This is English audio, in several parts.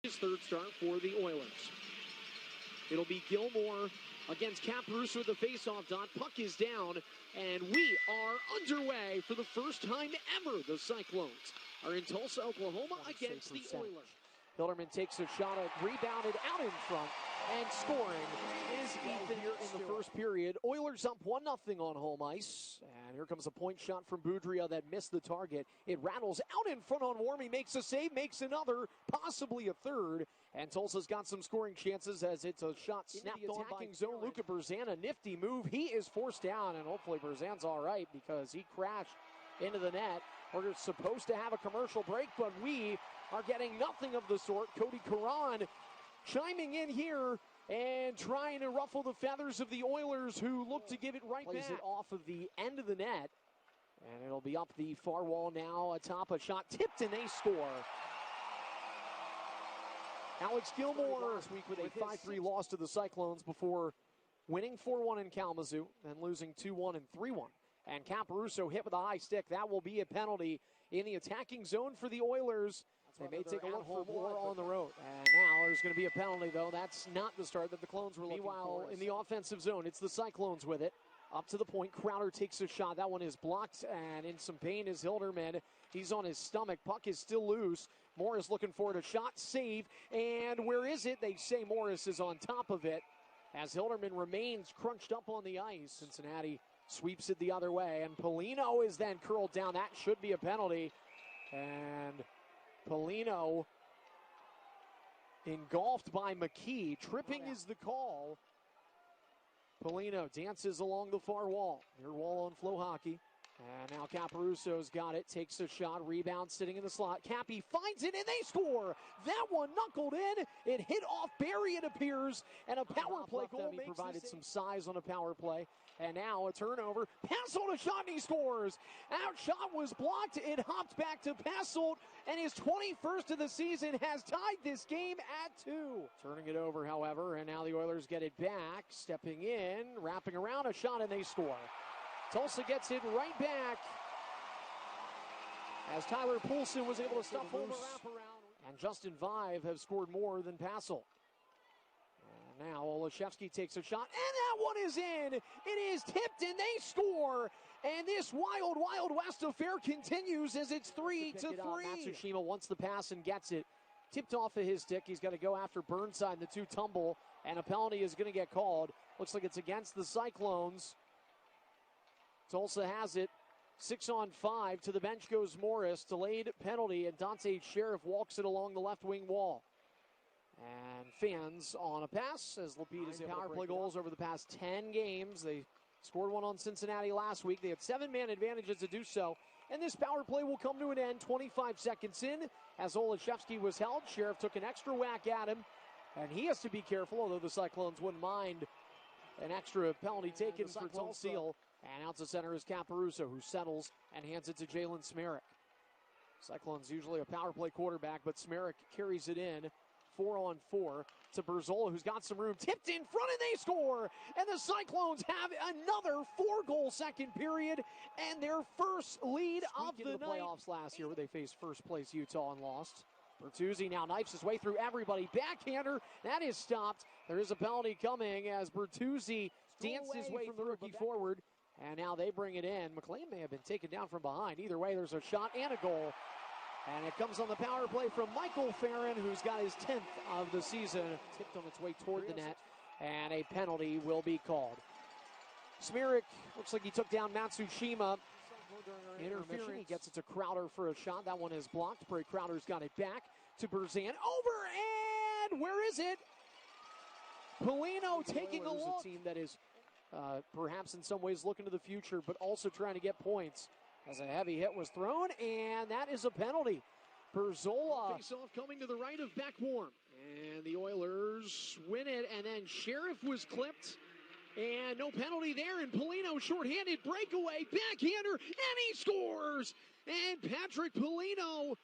His third start for the Oilers. It'll be Gilmore against Caparuso with the faceoff dot. Puck is down, and we are underway for the first time ever. The Cyclones are in Tulsa, Oklahoma against the Oilers. Hilderman takes a shot, rebounded out in front, and scoring is Ethan here in the first period. Oilers up 1-0 on home ice, and here comes a point shot from Boudria that missed the target. It rattles out in front on Warm. He makes a save, makes another, possibly a third, and Tulsa's got some scoring chances as it's a shot snapped on by zone. Luca Berzan, a nifty move. He is forced down, and hopefully Berzan's all right because he crashed into the net. We're supposed to have a commercial break, but we are getting nothing of the sort. Cody Karan chiming in here and trying to ruffle the feathers of the Oilers, who look to give it right back. Plays it off of the end of the net, and it'll be up the far wall now atop a shot. Tipped, and they score. Alex Gilmore this week with a 5-3 loss to the Cyclones before winning 4-1 in Kalamazoo and losing 2-1 and 3-1. And Caparuso hit with a high stick. That will be a penalty in the attacking zone for the Oilers. They may take a look for more on the road. And now there's going to be a penalty, though. That's not the start that the Clones were looking for. Meanwhile, in the offensive zone, it's the Cyclones with it. Up to the point, Crowder takes a shot. That one is blocked, and in some pain is Hilderman. He's on his stomach. Puck is still loose. Morris looking for it. A shot, save, and where is it? They say Morris is on top of it as Hilderman remains crunched up on the ice. Cincinnati sweeps it the other way, and Polino is then curled down. That should be a penalty, and Polino engulfed by McKee. Tripping is the call. Polino dances along the far wall. Near wall on Flow Hockey. And now Caparuso's got it, takes a shot, rebound sitting in the slot. Cappy finds it, and they score. That one knuckled in. It hit off Barry, it appears, and a power play goal makes provided some size on a power play. And now a turnover. Passolt a shot, and he scores. That shot was blocked. It hopped back to Passolt, and his 21st of the season has tied this game at 2. Turning it over, however, and now the Oilers get it back. Stepping in, wrapping around, a shot, and they score. Tulsa gets it right back as Tyler Poulsen was able to stuff home a wraparound. And Justin Vive have scored more than Passolt. And now Olszewski takes a shot, and that one is in. It is tipped, and they score. And this wild, wild West affair continues as it's 3-3. Matsushima wants the pass and gets it. Tipped off of his stick. He's got to go after Burnside, and the two tumble, and a penalty is going to get called. Looks like it's against the Cyclones. Tulsa has it. 6-on-5. To the bench goes Morris. Delayed penalty, and Dante Sheriff walks it along the left wing wall. And fans on a pass as Lapid has power play goals over the past 10 games. They scored one on Cincinnati last week. They had 7-man advantages to do so. And this power play will come to an end 25 seconds in as Olszewski was held. Sheriff took an extra whack at him, and he has to be careful, although the Cyclones wouldn't mind an extra penalty taken for Tulsa. And out to center is Caparuso, who settles and hands it to Jalen Smerek. Cyclones usually a power play quarterback, but Smerek carries it in 4-on-4 to Berzola, who's got some room. Tipped in front, and they score. And the Cyclones have another 4-goal second period and their first lead of the night. Playoffs last year where they faced first place Utah and lost. Bertuzzi now knifes his way through everybody. Backhander, that is stopped. There is a penalty coming as Bertuzzi danced his way from the rookie forward. And now they bring it in. McLean may have been taken down from behind. Either way, there's a shot and a goal. And it comes on the power play from Michael Farron, who's got his 10th of the season. Tipped on its way toward the net, and a penalty will be called. Smerek looks like he took down Matsushima. Intermission, he gets it to Crowder for a shot. That one is blocked. Bray Crowder's got it back to Berzan. Over, and where is it? Polino taking a look. A team that is perhaps in some ways looking to the future, but also trying to get points. As a heavy hit was thrown, and that is a penalty. Berzola. Face-off coming to the right of Beckwarm. And the Oilers win it, and then Sheriff was clipped. And no penalty there, and Polino shorthanded breakaway, backhander, and he scores! And Patrick Polino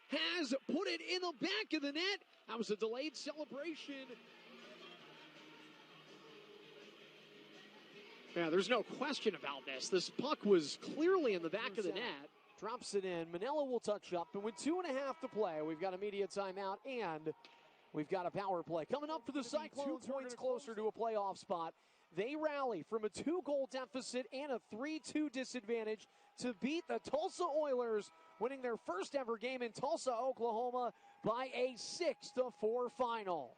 has put it in the back of the net. That was a delayed celebration. Yeah, there's no question about this. This puck was clearly in the back of the net. Drops it in. Manella will touch up, and with 2.5 to play, we've got a media timeout and We've got a power play coming up for the Cyclones, 2 points closer to a playoff spot. They rally from a 2-goal deficit and a 3-2 disadvantage to beat the Tulsa Oilers, winning their first ever game in Tulsa, Oklahoma by a 6-4 final.